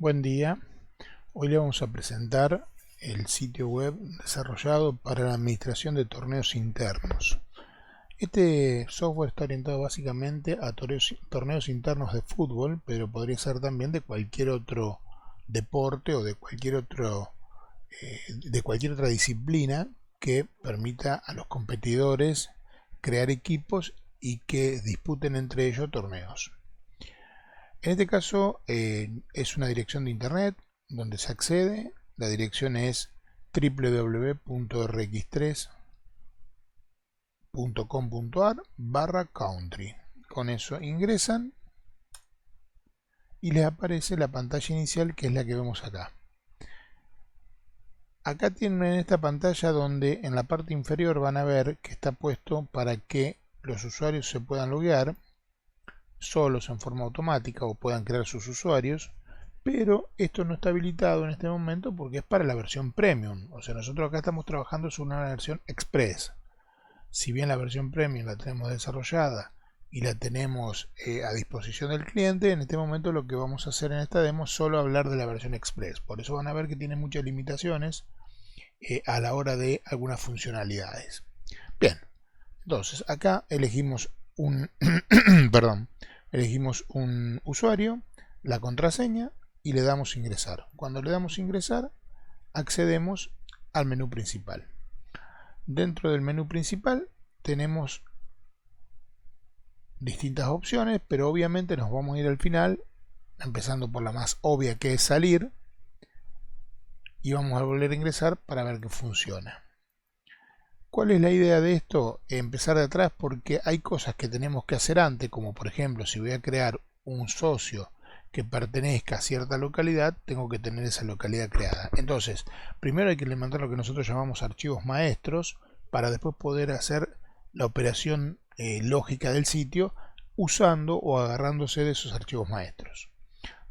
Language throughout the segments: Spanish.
Buen día, hoy le vamos a presentar el sitio web desarrollado para la administración de torneos internos. Este software está orientado básicamente a torneos internos de fútbol, pero podría ser también de cualquier otro deporte o de cualquier otra disciplina que permita a los competidores crear equipos y que disputen entre ellos torneos. En este caso es una dirección de internet donde se accede. La dirección es www.rx3.com.ar/country. Con eso ingresan y les aparece la pantalla inicial, que es la que vemos acá. Acá tienen en esta pantalla donde en la parte inferior van a ver que está puesto para que los usuarios se puedan loguear solos en forma automática o puedan crear sus usuarios, pero esto no está habilitado en este momento porque es para la versión premium. O sea, nosotros acá estamos trabajando sobre una versión express. Si bien la versión premium la tenemos desarrollada y la tenemos a disposición del cliente, en este momento lo que vamos a hacer en esta demo es solo hablar de la versión express. Por eso van a ver que tiene muchas limitaciones a la hora de algunas funcionalidades. Bien, entonces acá elegimos un elegimos un usuario, la contraseña y le damos ingresar. Cuando le damos ingresar, accedemos al menú principal. Dentro del menú principal tenemos distintas opciones, pero obviamente nos vamos a ir al final, empezando por la más obvia, que es salir, y vamos a volver a ingresar para ver que funciona. ¿Cuál es la idea de esto? Empezar de atrás, porque hay cosas que tenemos que hacer antes, como por ejemplo, si voy a crear un socio que pertenezca a cierta localidad, tengo que tener esa localidad creada. Entonces, primero hay que levantar lo que nosotros llamamos archivos maestros, para después poder hacer la operación lógica del sitio usando o agarrándose de esos archivos maestros.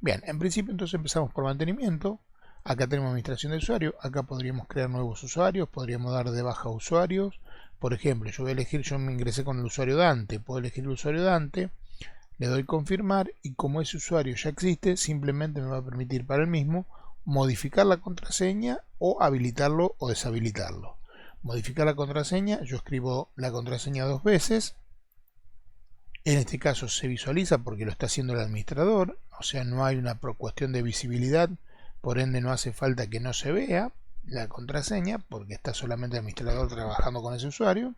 Bien, en principio entonces empezamos por mantenimiento. Acá tenemos administración de usuario. Acá podríamos crear nuevos usuarios, podríamos dar de baja usuarios. Por ejemplo, yo voy a elegir, yo me ingresé con el usuario Dante, puedo elegir el usuario Dante, le doy confirmar y como ese usuario ya existe, simplemente me va a permitir para el mismo modificar la contraseña o habilitarlo o deshabilitarlo. Modificar la contraseña, yo escribo la contraseña 2 veces. En este caso se visualiza porque lo está haciendo el administrador, o sea, no hay una cuestión de visibilidad, por ende no hace falta que no se vea la contraseña porque está solamente el administrador trabajando con ese usuario.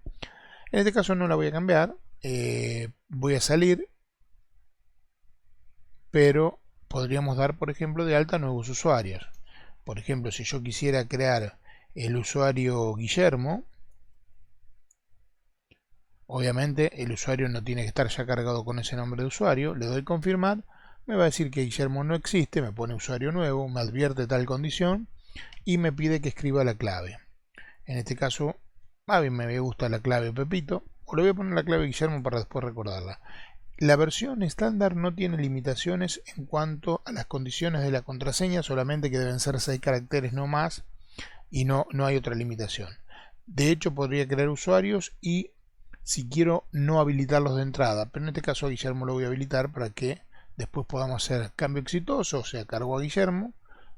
En este caso no la voy a cambiar, voy a salir, pero podríamos dar, por ejemplo, de alta nuevos usuarios. Por ejemplo, si yo quisiera crear el usuario Guillermo, obviamente el usuario no tiene que estar ya cargado con ese nombre de usuario, le doy confirmar, me va a decir que Guillermo no existe, me pone usuario nuevo, me advierte tal condición y me pide que escriba la clave. En este caso, a mí me gusta la clave Pepito, o le voy a poner la clave Guillermo para después recordarla. La versión estándar no tiene limitaciones en cuanto a las condiciones de la contraseña, solamente que deben ser 6 caracteres no más y no hay otra limitación. De hecho, podría crear usuarios y si quiero no habilitarlos de entrada, pero en este caso a Guillermo lo voy a habilitar para que después podamos hacer cambio exitoso, o sea, cargo a Guillermo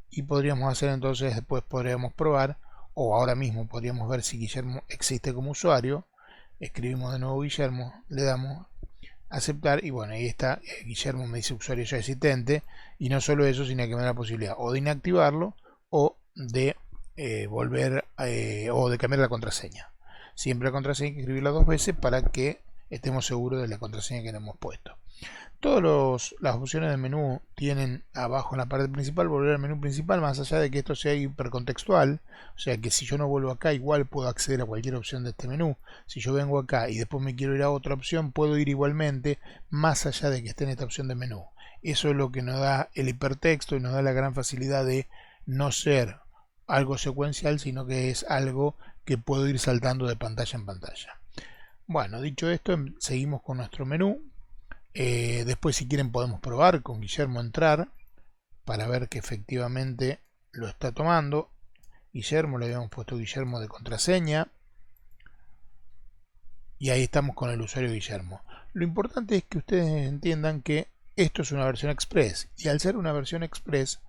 y podríamos hacer entonces, después podríamos probar o ahora mismo podríamos ver si Guillermo existe como usuario. Escribimos de nuevo Guillermo, le damos aceptar y bueno, ahí está, Guillermo me dice usuario ya existente y no solo eso, sino que me da la posibilidad o de inactivarlo o de volver o de cambiar la contraseña. Siempre la contraseña hay que escribirla 2 veces para que estemos seguros de la contraseña que le hemos puesto. Todas las opciones del menú tienen abajo en la parte principal volver al menú principal, más allá de que esto sea hipercontextual, o sea que si yo no vuelvo acá igual puedo acceder a cualquier opción de este menú. Si yo vengo acá y después me quiero ir a otra opción, puedo ir igualmente más allá de que esté en esta opción de menú. Eso es lo que nos da el hipertexto y nos da la gran facilidad de no ser algo secuencial, sino que es algo que puedo ir saltando de pantalla en pantalla. Bueno, dicho esto, seguimos con nuestro menú. Después si quieren podemos probar con Guillermo entrar para ver que efectivamente lo está tomando. Guillermo, le habíamos puesto Guillermo de contraseña y ahí estamos con el usuario Guillermo. Lo importante es que ustedes entiendan que esto es una versión express y al ser una versión express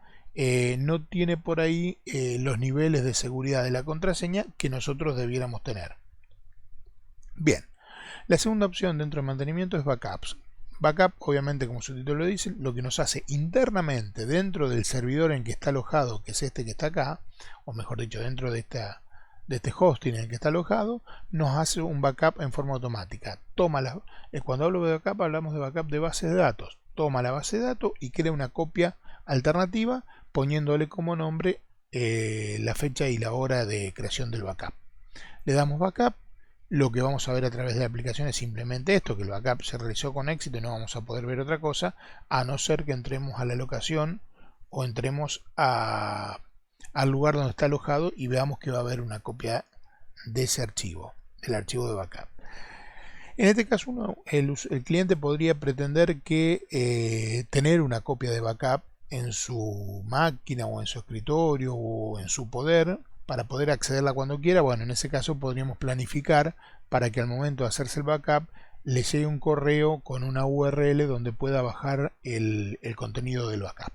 no tiene por ahí los niveles de seguridad de la contraseña que nosotros debiéramos tener. Bien, la segunda opción dentro de mantenimiento es backups. Backup, obviamente, como su título lo dice, lo que nos hace internamente dentro del servidor en que está alojado, que es este que está acá, o mejor dicho, dentro de este hosting en el que está alojado, nos hace un backup en forma automática. Cuando hablo de backup, hablamos de backup de base de datos. Toma la base de datos y crea una copia alternativa poniéndole como nombre la fecha y la hora de creación del backup. Le damos backup. Lo que vamos a ver a través de la aplicación es simplemente esto, que el backup se realizó con éxito y no vamos a poder ver otra cosa, a no ser que entremos a la locación o entremos al lugar donde está alojado y veamos que va a haber una copia de ese archivo, del archivo de backup. En este caso, el cliente podría pretender que tener una copia de backup en su máquina o en su escritorio o en su poder, para poder accederla cuando quiera. Bueno, en ese caso podríamos planificar para que al momento de hacerse el backup le llegue un correo con una URL donde pueda bajar el contenido del backup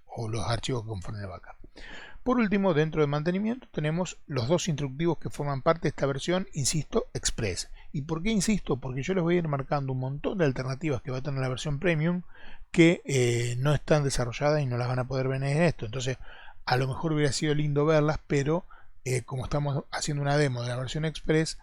o los archivos que conforman el backup. Por último, dentro de mantenimiento tenemos los dos instructivos que forman parte de esta versión, insisto, Express. ¿Y por qué insisto? Porque yo les voy a ir marcando un montón de alternativas que va a tener la versión Premium que no están desarrolladas y no las van a poder ver en esto. Entonces, a lo mejor hubiera sido lindo verlas, pero como estamos haciendo una demo de la versión Express,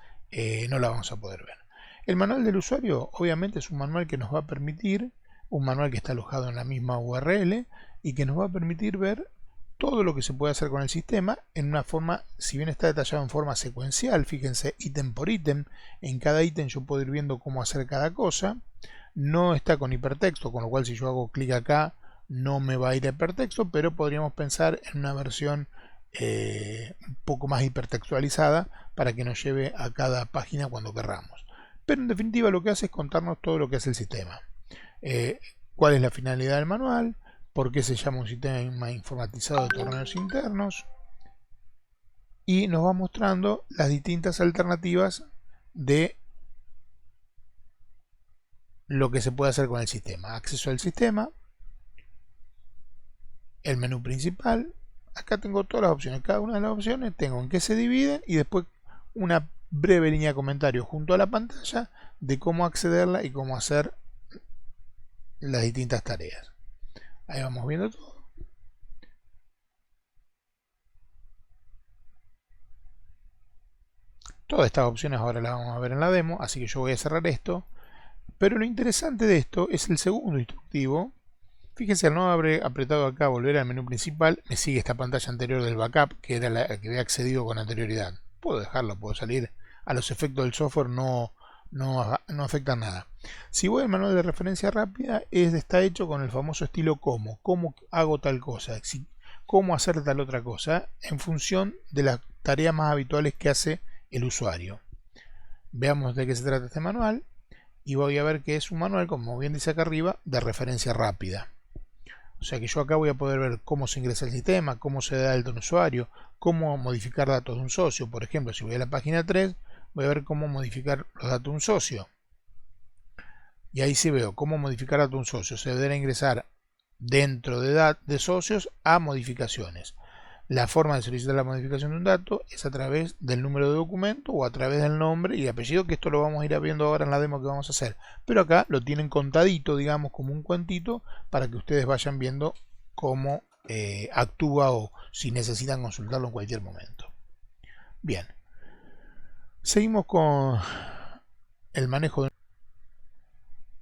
no la vamos a poder ver. El manual del usuario, obviamente, es un manual que nos va a permitir, un manual que está alojado en la misma URL y que nos va a permitir ver todo lo que se puede hacer con el sistema en una forma, si bien está detallado en forma secuencial, fíjense, ítem por ítem, en cada ítem yo puedo ir viendo cómo hacer cada cosa. No está con hipertexto, con lo cual si yo hago clic acá no me va a ir a hipertexto, pero podríamos pensar en una versión un poco más hipertextualizada para que nos lleve a cada página cuando querramos. Pero en definitiva lo que hace es contarnos todo lo que hace el sistema. Cuál es la finalidad del manual, por qué se llama un sistema informatizado de torneos internos, y nos va mostrando las distintas alternativas de lo que se puede hacer con el sistema. Acceso al sistema, el menú principal. Acá tengo todas las opciones, cada una de las opciones tengo en qué se dividen y después una breve línea de comentarios junto a la pantalla de cómo accederla y cómo hacer las distintas tareas. Ahí vamos viendo todo. Todas estas opciones ahora las vamos a ver en la demo, así que yo voy a cerrar esto. Pero lo interesante de esto es el segundo instructivo. Fíjense, al no haber apretado acá volver al menú principal, me sigue esta pantalla anterior del backup, que era la que había accedido con anterioridad. Puedo dejarlo, puedo salir. A los efectos del software no afecta nada. Si voy al manual de referencia rápida, está hecho con el famoso estilo cómo hago tal cosa, cómo hacer tal otra cosa, en función de las tareas más habituales que hace el usuario. Veamos de qué se trata este manual. Y voy a ver que es un manual, como bien dice acá arriba, de referencia rápida. O sea que yo acá voy a poder ver cómo se ingresa al sistema, cómo se da alta un usuario, cómo modificar datos de un socio. Por ejemplo, si voy a la página 3, voy a ver cómo modificar los datos de un socio. Y ahí sí veo cómo modificar datos de un socio. Se deberá ingresar dentro de socios a modificaciones. La forma de solicitar la modificación de un dato es a través del número de documento o a través del nombre y apellido, que esto lo vamos a ir viendo ahora en la demo que vamos a hacer. Pero acá lo tienen contadito, digamos, como un cuentito, para que ustedes vayan viendo cómo actúa o si necesitan consultarlo en cualquier momento. Bien. Seguimos con el manejo de...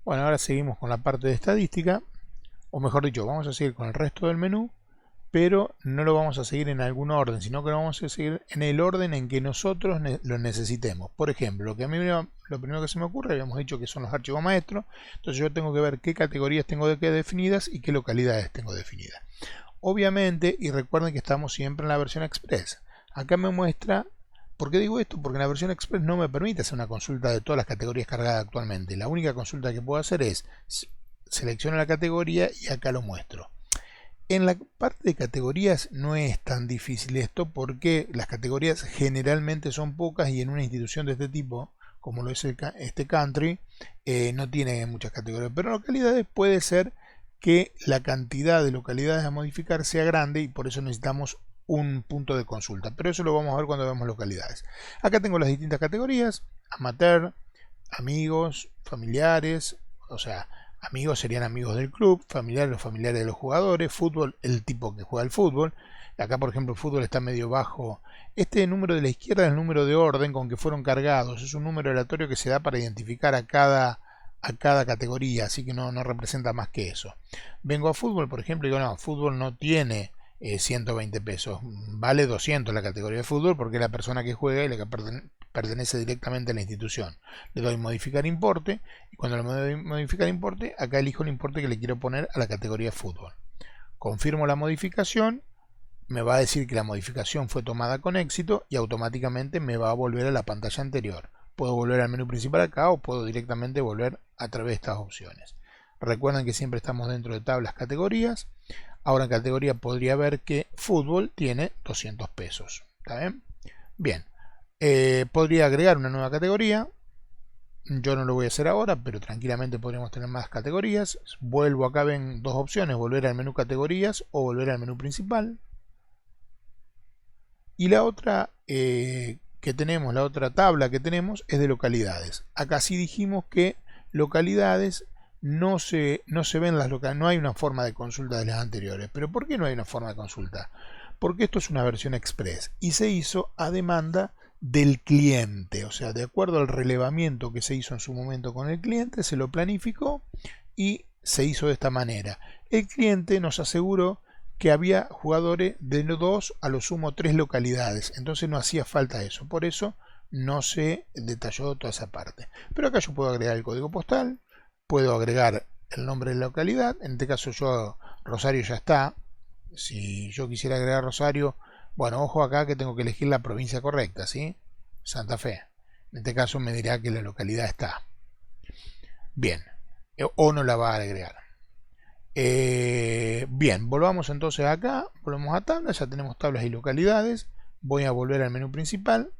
Bueno, ahora seguimos con la parte de estadística, o mejor dicho, vamos a seguir con el resto del menú, pero no lo vamos a seguir en algún orden, sino que lo vamos a seguir en el orden en que nosotros lo necesitemos. Por ejemplo, lo primero que se me ocurre, habíamos dicho que son los archivos maestros, entonces yo tengo que ver qué categorías tengo definidas y qué localidades tengo definidas. Obviamente, y recuerden que estamos siempre en la versión Express. Acá me muestra, ¿por qué digo esto? Porque en la versión Express no me permite hacer una consulta de todas las categorías cargadas actualmente. La única consulta que puedo hacer es selecciono la categoría y acá lo muestro. En la parte de categorías no es tan difícil esto, porque las categorías generalmente son pocas y en una institución de este tipo, como lo es este country, no tiene muchas categorías. Pero en localidades puede ser que la cantidad de localidades a modificar sea grande y por eso necesitamos un punto de consulta, pero eso lo vamos a ver cuando veamos localidades. Acá tengo las distintas categorías: amateur, amigos, familiares, o sea, amigos serían amigos del club, familiares los familiares de los jugadores, fútbol el tipo que juega al fútbol. Acá por ejemplo el fútbol está medio bajo. Este número de la izquierda es el número de orden con que fueron cargados, es un número aleatorio que se da para identificar a cada categoría, así que no representa más que eso. Vengo a fútbol, por ejemplo, y digo, no, fútbol no tiene 120 pesos, vale 200 la categoría de fútbol porque es la persona que juega y la que pertenece directamente a la institución. Le doy modificar importe y cuando le doy modificar importe, acá elijo el importe que le quiero poner a la categoría de fútbol. Confirmo la modificación, me va a decir que la modificación fue tomada con éxito y automáticamente me va a volver a la pantalla anterior. Puedo volver al menú principal acá o puedo directamente volver a través de estas opciones. Recuerden que siempre estamos dentro de tablas categorías. Ahora en categoría podría ver que fútbol tiene 200 pesos. ¿Está bien? Bien. Podría agregar una nueva categoría. Yo no lo voy a hacer ahora, pero tranquilamente podríamos tener más categorías. Vuelvo acá, ven dos opciones: volver al menú categorías o volver al menú principal. Y la otra la otra tabla que tenemos es de localidades. Acá sí dijimos que localidades no se ven las localidades, no hay una forma de consulta de las anteriores. ¿Pero por qué no hay una forma de consulta? Porque esto es una versión express y se hizo a demanda del cliente, o sea, de acuerdo al relevamiento que se hizo en su momento con el cliente, se lo planificó y se hizo de esta manera. El cliente nos aseguró que había jugadores de 2 a lo sumo 3 localidades, entonces no hacía falta eso, por eso no se detalló toda esa parte. Pero acá yo puedo agregar el código postal, puedo agregar el nombre de la localidad, en este caso yo Rosario ya está. Si yo quisiera agregar Rosario, bueno, ojo acá que tengo que elegir la provincia correcta, ¿sí? Santa Fe. En este caso me dirá que la localidad está. Bien, o no la va a agregar. Bien, volvamos entonces acá, volvemos a tablas, ya tenemos tablas y localidades. Voy a volver al menú principal.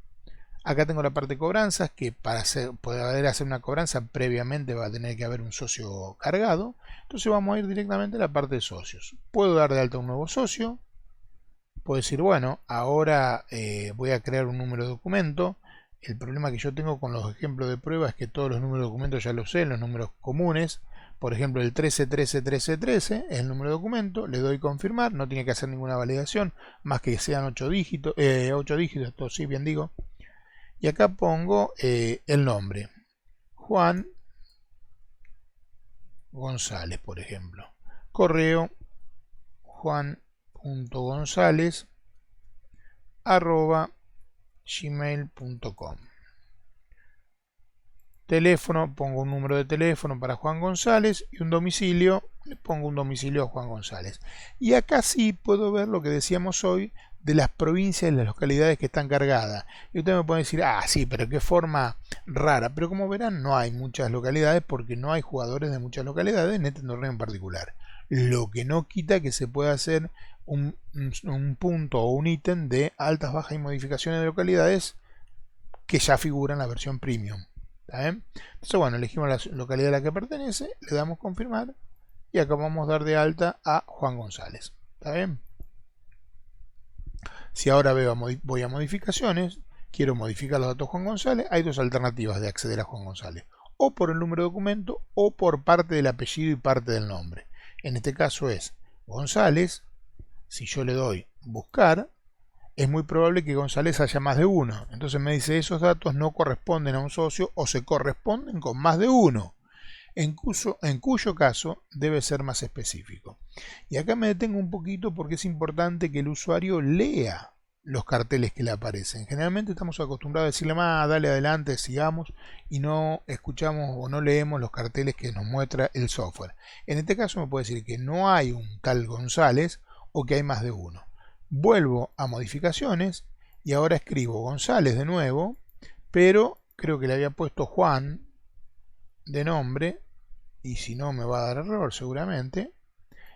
Acá tengo la parte de cobranzas, que para poder hacer una cobranza previamente va a tener que haber un socio cargado. Entonces vamos a ir directamente a la parte de socios. Puedo dar de alta un nuevo socio. Puedo decir, bueno, ahora voy a crear un número de documento. El problema que yo tengo con los ejemplos de prueba es que todos los números de documento ya los sé, los números comunes. Por ejemplo, el 13131313 es el número de documento. Le doy confirmar, no tiene que hacer ninguna validación, más que sean 8 dígitos, esto sí, bien digo. Y acá pongo el nombre, Juan González, por ejemplo. Correo, juan.gonzález@gmail.com. Teléfono, pongo un número de teléfono para Juan González y un domicilio, le pongo un domicilio a Juan González. Y acá sí puedo ver lo que decíamos hoy de las provincias y las localidades que están cargadas. Y usted me puede decir, ah, sí, pero qué forma rara. Pero como verán, no hay muchas localidades porque no hay jugadores de muchas localidades en este torneo en particular. Lo que no quita que se pueda hacer un punto o un ítem de altas, bajas y modificaciones de localidades que ya figuran en la versión premium. ¿Está bien? Entonces, bueno, elegimos la localidad a la que pertenece, le damos confirmar y acá vamos a dar de alta a Juan González. ¿Está bien? Si ahora voy a modificaciones, quiero modificar los datos de Juan González, hay dos alternativas de acceder a Juan González: o por el número de documento o por parte del apellido y parte del nombre. En este caso es González. Si yo le doy buscar, es muy probable que González haya más de uno. Entonces me dice, esos datos no corresponden a un socio o se corresponden con más de uno, en cuyo caso debe ser más específico. Y acá me detengo un poquito porque es importante que el usuario lea los carteles que le aparecen. Generalmente estamos acostumbrados a decirle, más dale adelante, sigamos, y no escuchamos o no leemos los carteles que nos muestra el software. En este caso me puede decir que no hay un tal González o que hay más de uno. Vuelvo a modificaciones y ahora escribo González de nuevo, pero creo que le había puesto Juan de nombre y si no me va a dar error seguramente.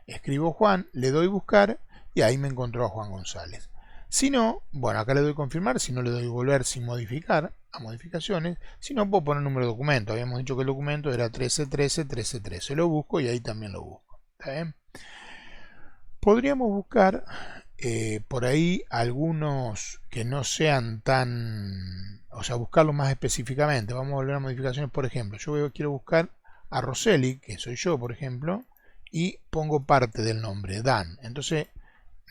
Escribo Juan, le doy buscar y ahí me encontró a Juan González. Si no, bueno, acá le doy confirmar, si no le doy volver sin modificar a modificaciones, si no puedo poner número de documento. Habíamos dicho que el documento era 13131313, lo busco y ahí también lo busco. ¿Está bien? Podríamos buscar por ahí algunos que no sean tan... O sea, buscarlo más específicamente. Vamos a volver a modificaciones, por ejemplo. Quiero buscar a Roseli, que soy yo, por ejemplo, y pongo parte del nombre, Dan. Entonces,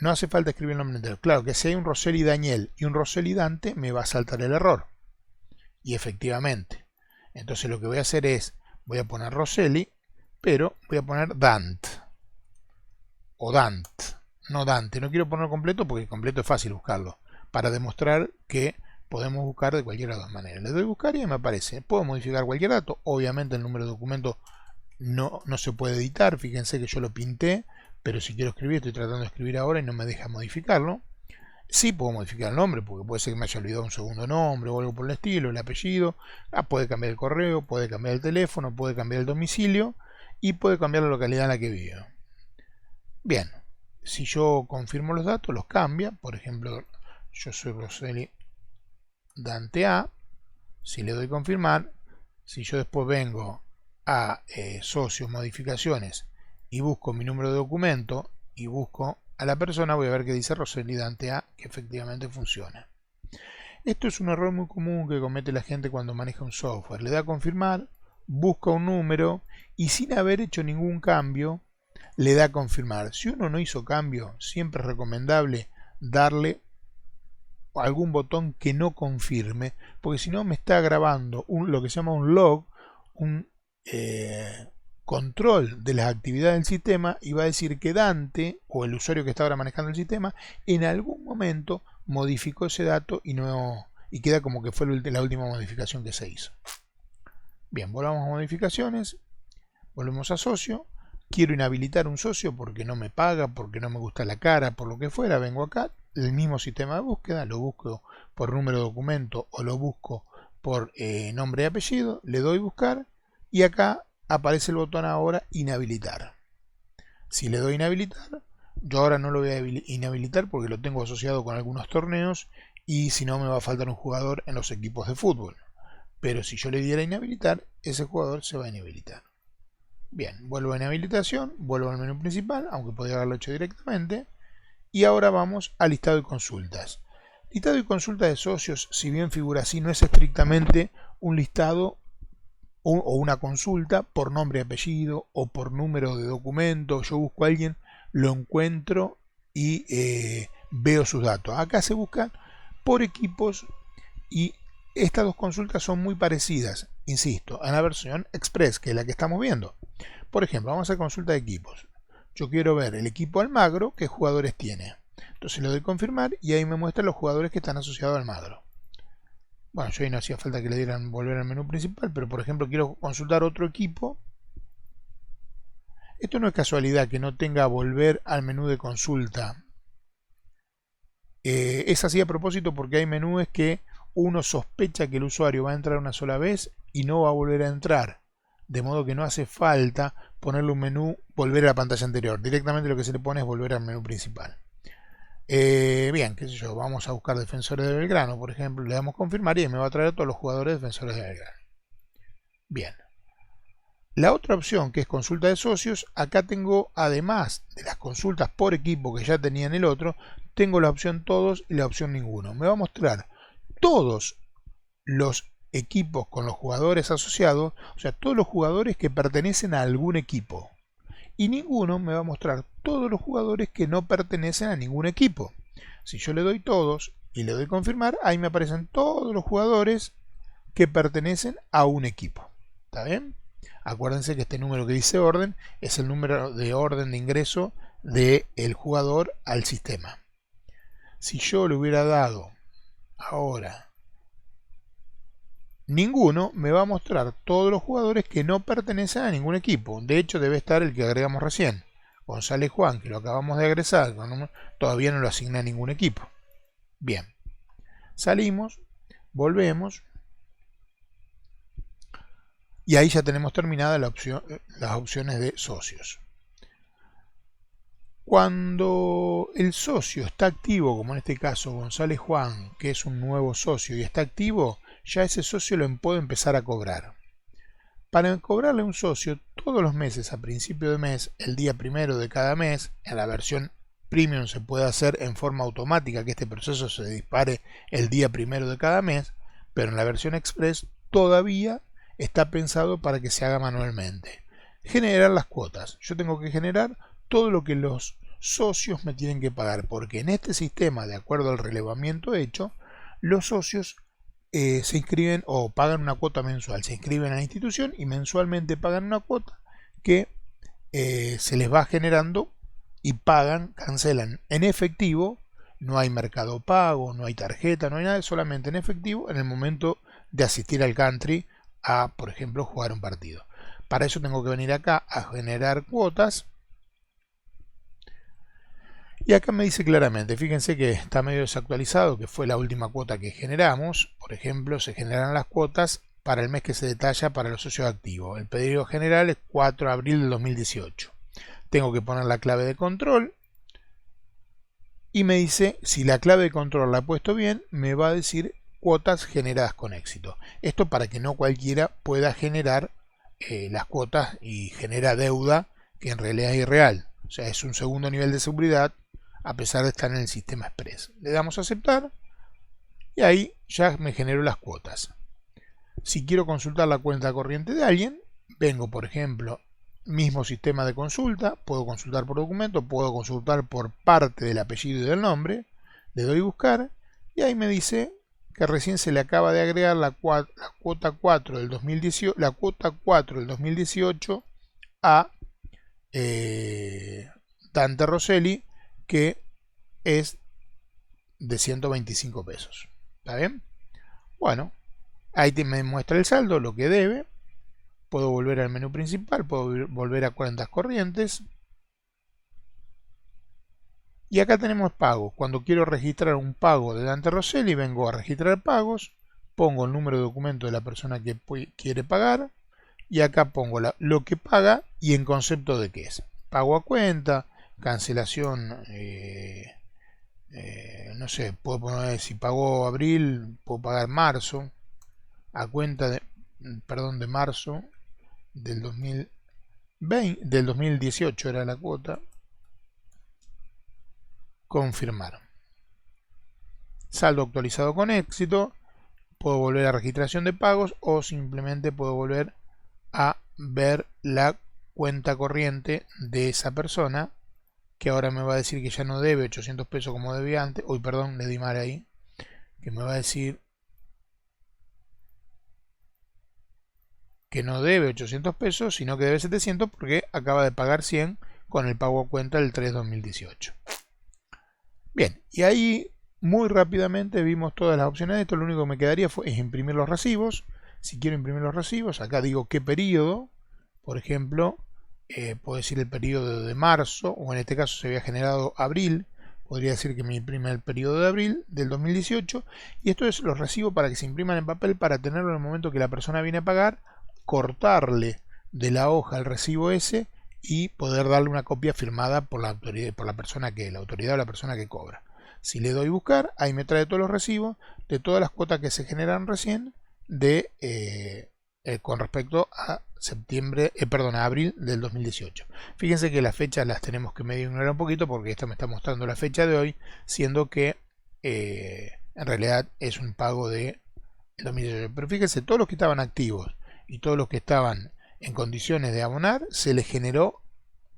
no hace falta escribir el nombre entero. Claro que si hay un Roseli Daniel y un Roseli Dante, me va a saltar el error. Y efectivamente. Entonces lo que voy a hacer es, voy a poner Roseli, pero voy a poner Dant. O Dant. No Dante. No quiero poner completo porque completo es fácil buscarlo. Para demostrar que podemos buscar de cualquiera de las maneras. Le doy buscar y me aparece. Puedo modificar cualquier dato. Obviamente el número de documento no se puede editar. Fíjense que yo lo pinté. Pero si quiero escribir, estoy tratando de escribir ahora y no me deja modificarlo. Sí puedo modificar el nombre, porque puede ser que me haya olvidado un segundo nombre o algo por el estilo, el apellido. Puede cambiar el correo, puede cambiar el teléfono, puede cambiar el domicilio y puede cambiar la localidad en la que vivo. Bien, si yo confirmo los datos, los cambia. Por ejemplo, yo soy Roseli Dante A. Si le doy confirmar, si yo después vengo a socios, modificaciones y busco mi número de documento y busco a la persona, voy a ver que dice Roseli Dante A, que efectivamente funciona. Esto es un error muy común que comete la gente cuando maneja un software. Le da a confirmar, busca un número y sin haber hecho ningún cambio, le da a confirmar. Si uno no hizo cambio, siempre es recomendable darle algún botón que no confirme, porque si no me está grabando lo que se llama un log, un control de las actividades del sistema, y va a decir que Dante, o el usuario que está ahora manejando el sistema, en algún momento modificó ese dato y queda como que fue la última modificación que se hizo. Bien, volvamos a modificaciones, volvemos a socio. Quiero inhabilitar un socio porque no me paga, porque no me gusta la cara, por lo que fuera. Vengo acá, el mismo sistema de búsqueda, lo busco por número de documento o lo busco por nombre y apellido, le doy buscar y acá aparece el botón ahora inhabilitar. Si le doy inhabilitar, yo ahora no lo voy a inhabilitar porque lo tengo asociado con algunos torneos y si no me va a faltar un jugador en los equipos de fútbol. Pero si yo le diera inhabilitar, ese jugador se va a inhabilitar. Bien, vuelvo a inhabilitación, vuelvo al menú principal, aunque podría haberlo hecho directamente. Y ahora vamos al listado de consultas. Listado y consulta de socios, si bien figura así, no es estrictamente un listado o una consulta por nombre y apellido o por número de documento. Yo busco a alguien, lo encuentro y veo sus datos. Acá se buscan por equipos y estas dos consultas son muy parecidas, insisto, a la versión Express, que es la que estamos viendo. Por ejemplo, vamos a consulta de equipos. Yo quiero ver el equipo Almagro, qué jugadores tiene. Entonces le doy confirmar y ahí me muestra los jugadores que están asociados a Almagro. Bueno, yo ahí no hacía falta que le dieran volver al menú principal, pero por ejemplo quiero consultar otro equipo. Esto no es casualidad que no tenga volver al menú de consulta. Es así a propósito porque hay menús que uno sospecha que el usuario va a entrar una sola vez y no va a volver a entrar. De modo que no hace falta ponerle un menú, volver a la pantalla anterior. Directamente lo que se le pone es volver al menú principal. Bien, qué sé yo, vamos a buscar defensores de Belgrano, por ejemplo, le damos confirmar y me va a traer a todos los jugadores defensores de Belgrano. Bien. La otra opción, que es consulta de socios, acá tengo, además de las consultas por equipo que ya tenía en el otro, tengo la opción todos y la opción ninguno. Me va a mostrar todos los equipos con los jugadores asociados, o sea, todos los jugadores que pertenecen a algún equipo. Y ninguno me va a mostrar todos los jugadores que no pertenecen a ningún equipo. Si yo le doy todos y le doy confirmar, ahí me aparecen todos los jugadores que pertenecen a un equipo. ¿Está bien? Acuérdense que este número que dice orden es el número de orden de ingreso del jugador al sistema. Si yo le hubiera dado ahora ninguno, me va a mostrar todos los jugadores que no pertenecen a ningún equipo. De hecho debe estar el que agregamos recién, González Juan, que lo acabamos de agregar, todavía no lo asigna a ningún equipo. Bien, salimos, volvemos y ahí ya tenemos terminada las opciones de socios. Cuando el socio está activo, como en este caso González Juan, que es un nuevo socio y está activo, ya ese socio lo puedo empezar a cobrar. Para cobrarle a un socio todos los meses a principio de mes, el día primero de cada mes, en la versión Premium se puede hacer en forma automática que este proceso se dispare el día primero de cada mes, pero en la versión Express todavía está pensado para que se haga manualmente. Generar las cuotas. Yo tengo que generar todo lo que los socios me tienen que pagar, porque en este sistema, de acuerdo al relevamiento hecho, los socios se inscriben o pagan una cuota mensual, se inscriben a la institución y mensualmente pagan una cuota que se les va generando y pagan, cancelan en efectivo. No hay mercado pago, no hay tarjeta, no hay nada, solamente en efectivo en el momento de asistir al country a, por ejemplo, jugar un partido. Para eso tengo que venir acá a generar cuotas. Y acá me dice claramente, fíjense que está medio desactualizado, que fue la última cuota que generamos. Por ejemplo, se generan las cuotas para el mes que se detalla para los socios activos. El pedido general es 4 de abril del 2018. Tengo que poner la clave de control. Y me dice, si la clave de control la he puesto bien, me va a decir cuotas generadas con éxito. Esto para que no cualquiera pueda generar las cuotas y genera deuda que en realidad es irreal. O sea, es un segundo nivel de seguridad a pesar de estar en el sistema Express. Le damos a aceptar y ahí ya me generó las cuotas. Si quiero consultar la cuenta corriente de alguien, vengo, por ejemplo, mismo sistema de consulta, puedo consultar por documento, puedo consultar por parte del apellido y del nombre, le doy buscar y ahí me dice que recién se le acaba de agregar la cuota 4 del 2018 a Dante Rosselli, que es de 125 pesos. ¿Está bien? Bueno, ahí me muestra el saldo, lo que debe. Puedo volver al menú principal, puedo volver a cuentas corrientes. Y acá tenemos pagos. Cuando quiero registrar un pago de Dante Rosselli, vengo a registrar pagos, pongo el número de documento de la persona que quiere pagar y acá pongo lo que paga y en concepto de qué es. Pago a cuenta, cancelación, no sé, puedo poner si pagó abril, puedo pagar marzo, a cuenta de, perdón, de marzo del 2018 era la cuota. Confirmar. Saldo actualizado con éxito. Puedo volver a registración de pagos o simplemente puedo volver a ver la cuenta corriente de esa persona, que ahora me va a decir que ya no debe 800 pesos como debía antes. Uy, perdón, le di mal ahí. Que me va a decir que no debe 800 pesos, sino que debe 700 porque acaba de pagar 100 con el pago a cuenta del 3/2018. Bien, y ahí muy rápidamente vimos todas las opciones de esto. Lo único que me quedaría es imprimir los recibos. Si quiero imprimir los recibos, acá digo qué periodo. Por ejemplo, puedo decir el periodo de marzo, o en este caso se había generado abril. Podría decir que me imprime el periodo de abril del 2018. Y esto es los recibos para que se impriman en papel para tenerlo en el momento que la persona viene a pagar, cortarle de la hoja el recibo ese y poder darle una copia firmada por la autoridad, por la persona que, la autoridad o la persona que cobra. Si le doy buscar, ahí me trae todos los recibos de todas las cuotas que se generan recién con respecto a a abril del 2018. Fíjense que las fechas las tenemos que medio ignorar un poquito porque esto me está mostrando la fecha de hoy, siendo que en realidad es un pago de 2018. Pero fíjense, todos los que estaban activos y todos los que estaban en condiciones de abonar, se les generó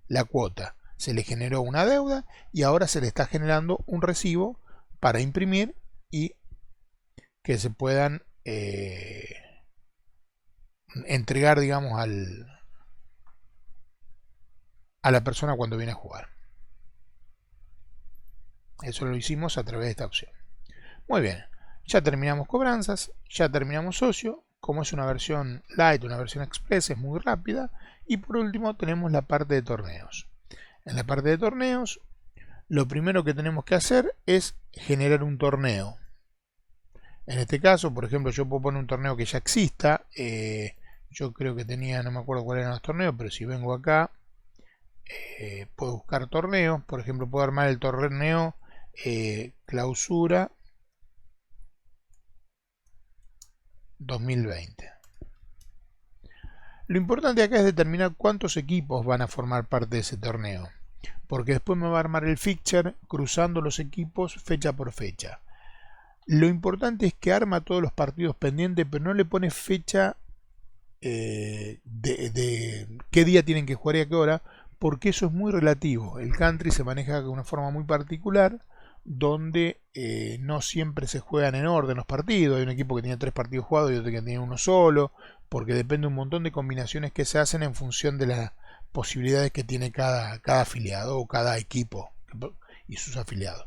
la cuota, se les generó una deuda y ahora se le está generando un recibo para imprimir y que se puedan entregar, digamos, a la persona cuando viene a jugar. Eso lo hicimos a través de esta opción. Muy bien, ya terminamos cobranzas, ya terminamos socio. Como es una versión light, una versión express, es muy rápida. Y por último tenemos la parte de torneos. En la parte de torneos, lo primero que tenemos que hacer es generar un torneo. En este caso, por ejemplo, yo puedo poner un torneo que ya exista. Yo creo que tenía, no me acuerdo cuáles eran los torneos, pero si vengo acá, puedo buscar torneos. Por ejemplo, puedo armar el torneo clausura 2020. Lo importante acá es determinar cuántos equipos van a formar parte de ese torneo, porque después me va a armar el fixture cruzando los equipos fecha por fecha. Lo importante es que arma todos los partidos pendientes, pero no le pone fecha de qué día tienen que jugar y a qué hora, porque eso es muy relativo. El country se maneja de una forma muy particular, donde no siempre se juegan en orden los partidos. Hay un equipo que tiene 3 partidos jugados y otro que tiene uno solo, porque depende un montón de combinaciones que se hacen en función de las posibilidades que tiene cada afiliado o cada equipo y sus afiliados.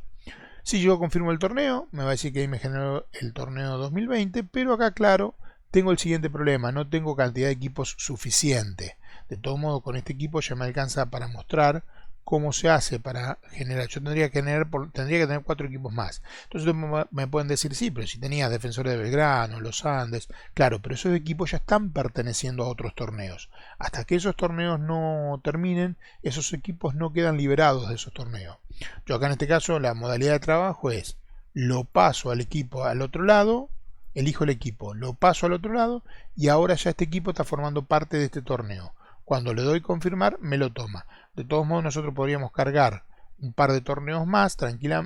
Si yo confirmo el torneo, me va a decir que ahí me generó el torneo 2020, pero acá, claro, tengo el siguiente problema: no tengo cantidad de equipos suficiente. De todo modo, con este equipo ya me alcanza para mostrar cómo se hace para generar. Yo tendría que tener 4 equipos más. Entonces me pueden decir, sí, pero si tenías Defensores de Belgrano, los Andes, claro, pero esos equipos ya están perteneciendo a otros torneos. Hasta que esos torneos no terminen, esos equipos no quedan liberados de esos torneos. Yo acá en este caso la modalidad de trabajo es: lo paso al equipo al otro lado, elijo el equipo, lo paso al otro lado y ahora ya este equipo está formando parte de este torneo. Cuando le doy confirmar, me lo toma. De todos modos, nosotros podríamos cargar un par de torneos más,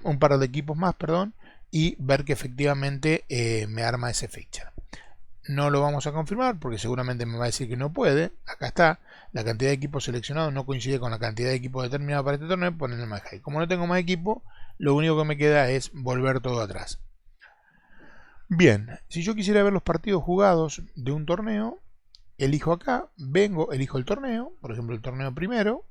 un par de equipos más, perdón, y ver que efectivamente me arma ese fixture. No lo vamos a confirmar porque seguramente me va a decir que no puede. Acá está, la cantidad de equipos seleccionados no coincide con la cantidad de equipos determinados para este torneo, ponen el más high. Como no tengo más equipo, lo único que me queda es volver todo atrás. Bien, si yo quisiera ver los partidos jugados de un torneo, elijo acá, elijo el torneo, por ejemplo el torneo primero.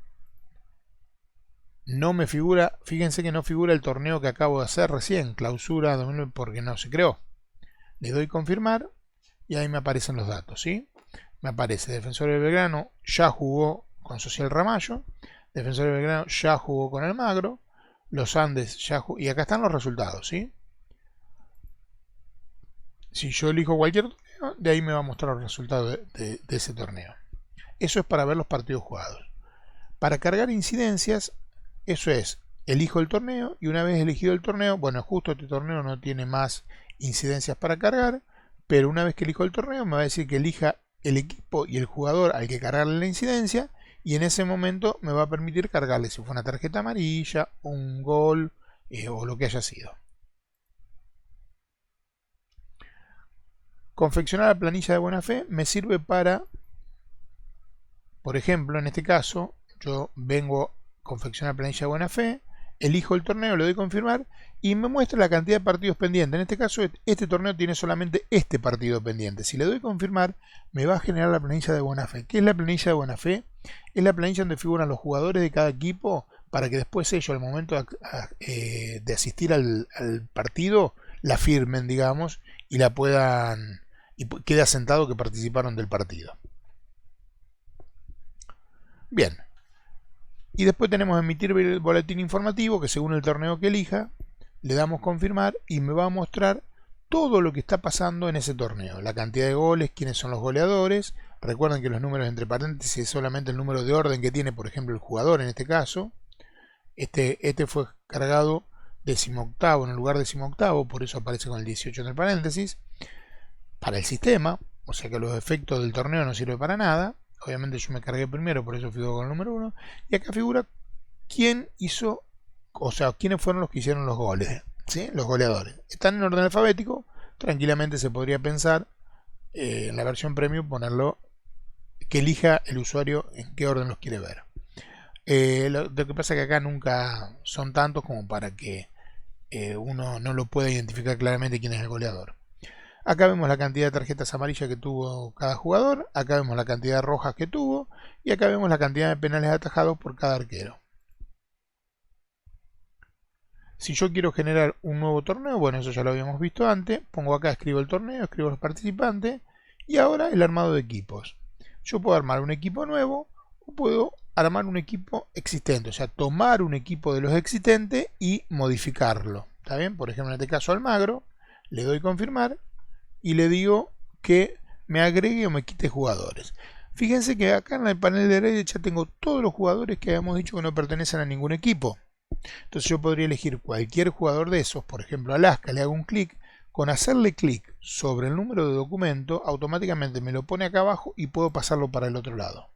No me figura, fíjense que no figura el torneo que acabo de hacer recién, clausura 2009, porque no se creó. Le doy confirmar y ahí me aparecen los datos, ¿sí? Me aparece Defensor de Belgrano ya jugó con Social Ramallo, Defensor de Belgrano ya jugó con Almagro, los Andes ya jugó, y acá están los resultados, ¿sí? Si yo elijo cualquier torneo, de ahí me va a mostrar los resultados de ese torneo. Eso es para ver los partidos jugados. Para cargar incidencias, eso es, elijo el torneo y una vez elegido el torneo, bueno, justo este torneo no tiene más incidencias para cargar, pero una vez que elijo el torneo me va a decir que elija el equipo y el jugador al que cargarle la incidencia, y en ese momento me va a permitir cargarle si fue una tarjeta amarilla, un gol o lo que haya sido. Confeccionar la planilla de buena fe me sirve para, por ejemplo, en este caso, yo vengo a confeccionar planilla de buena fe, elijo el torneo, le doy confirmar y me muestra la cantidad de partidos pendientes. En este caso, este torneo tiene solamente este partido pendiente. Si le doy confirmar, me va a generar la planilla de buena fe. ¿Qué es la planilla de buena fe? Es la planilla donde figuran los jugadores de cada equipo para que después ellos, al momento de asistir al partido, la firmen, digamos, y la puedan, y quede asentado que participaron del partido. Bien. Y después tenemos emitir el boletín informativo, que según el torneo que elija, le damos confirmar y me va a mostrar todo lo que está pasando en ese torneo. La cantidad de goles, quiénes son los goleadores. Recuerden que los números entre paréntesis es solamente el número de orden que tiene, por ejemplo, el jugador en este caso. Este fue cargado 18º en el lugar 18º, por eso aparece con el 18 entre paréntesis. Para el sistema, o sea que los efectos del torneo no sirven para nada. Obviamente yo me cargué primero, por eso figuro con el número 1. Y acá figura quién hizo, o sea, quiénes fueron los que hicieron los goles, ¿sí? Los goleadores. Están en orden alfabético. Tranquilamente se podría pensar en la versión premium ponerlo que elija el usuario en qué orden los quiere ver. Lo que pasa es que acá nunca son tantos como para que uno no lo pueda identificar claramente quién es el goleador. Acá vemos la cantidad de tarjetas amarillas que tuvo cada jugador, acá vemos la cantidad de rojas que tuvo y acá vemos la cantidad de penales atajados por cada arquero. Si yo quiero generar un nuevo torneo, bueno, eso ya lo habíamos visto antes, pongo acá, escribo el torneo, escribo los participantes y ahora el armado de equipos. Yo puedo armar un equipo nuevo o puedo armar un equipo existente, o sea, tomar un equipo de los existentes y modificarlo. ¿Está bien? Por ejemplo, en este caso Almagro, le doy confirmar y le digo que me agregue o me quite jugadores. Fíjense que acá en el panel de derecha tengo todos los jugadores que habíamos dicho que no pertenecen a ningún equipo. Entonces yo podría elegir cualquier jugador de esos, por ejemplo Alaska, le hago un clic, Con hacerle clic sobre el número de documento, automáticamente me lo pone acá abajo y puedo pasarlo para el otro lado.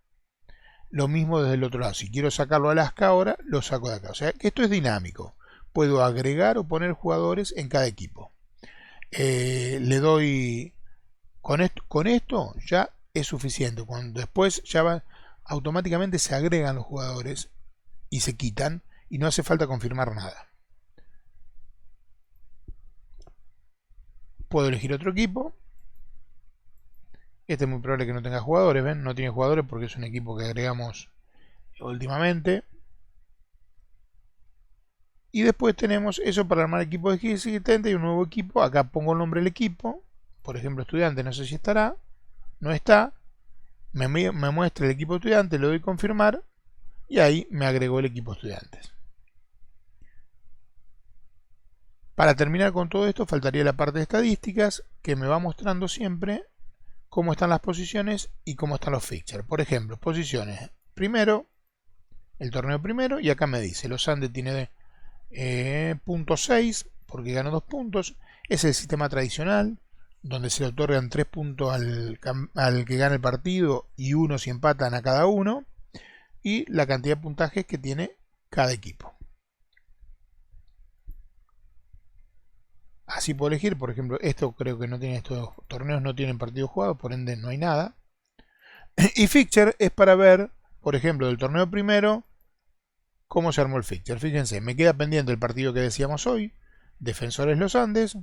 Lo mismo desde el otro lado. Si quiero sacarlo a Alaska ahora, lo saco de acá. O sea que esto es dinámico. Puedo agregar o poner jugadores en cada equipo. Le doy... Con esto ya es suficiente. Cuando después ya automáticamente se agregan los jugadores y se quitan y no hace falta confirmar nada. Puedo elegir otro equipo. Este es muy probable que no tenga jugadores, ¿ven? No tiene jugadores porque es un equipo que agregamos últimamente. Y después tenemos eso para armar equipo de existente y un nuevo equipo. Acá pongo el nombre del equipo. Por ejemplo, estudiante, no sé si estará. No está. Me muestra el equipo estudiante, le doy confirmar. Y ahí me agregó el equipo estudiantes. Para terminar con todo esto, faltaría la parte de estadísticas, que me va mostrando siempre cómo están las posiciones y cómo están los fixtures. Por ejemplo, posiciones. Primero, el torneo primero, y acá me dice, los Andes tiene punto 6, porque ganó 2 puntos. Es el sistema tradicional, donde se le otorgan 3 puntos al que gana el partido y 1 si empatan a cada uno. Y la cantidad de puntajes que tiene cada equipo. Así puedo elegir, por ejemplo, esto creo que no tiene, estos torneos no tienen partidos jugados, por ende no hay nada. Y fixture es para ver, por ejemplo, del torneo primero, cómo se armó el fixture. Fíjense, me queda pendiente el partido que decíamos hoy, Defensores Los Andes.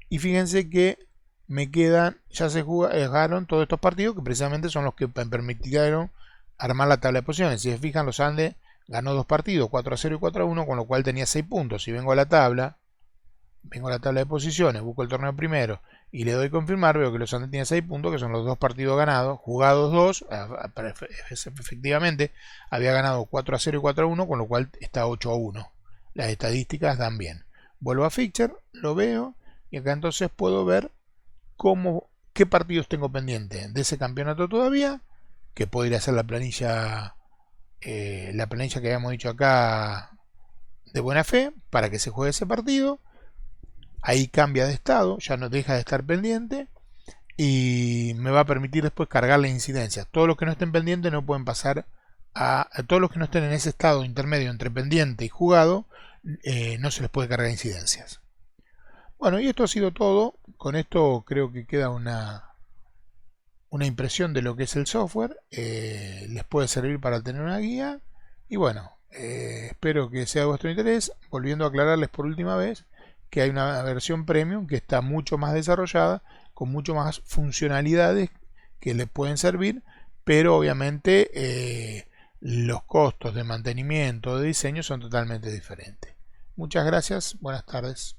Y fíjense que me quedan, ya se jugaron todos estos partidos que precisamente son los que me permitieron armar la tabla de posiciones. Si se fijan, Los Andes ganó 2 partidos, 4-0 y 4-1, con lo cual tenía 6 puntos. Si vengo a la tabla de posiciones, busco el torneo primero y le doy confirmar, veo que Los Andes tiene 6 puntos, que son los 2 partidos ganados, jugados 2, efectivamente había ganado 4-0 y 4-1, con lo cual está 8-1. Las estadísticas dan bien. Vuelvo a Fixture, lo veo y acá entonces puedo ver qué partidos tengo pendiente de ese campeonato todavía, que puedo ir a hacer la planilla que habíamos dicho acá de buena fe para que se juegue ese partido. Ahí cambia de estado, ya no deja de estar pendiente y me va a permitir después cargar las incidencias. Todos los que no estén pendientes no pueden pasar a todos los que no estén en ese estado intermedio entre pendiente y jugado, no se les puede cargar incidencias. Bueno, y esto ha sido todo. Con esto creo que queda una impresión de lo que es el software. Les puede servir para tener una guía. Y bueno, espero que sea de vuestro interés. Volviendo a aclararles por última vez que hay una versión premium que está mucho más desarrollada, con mucho más funcionalidades que les pueden servir, pero obviamente los costos de mantenimiento, de diseño son totalmente diferentes. Muchas gracias, buenas tardes.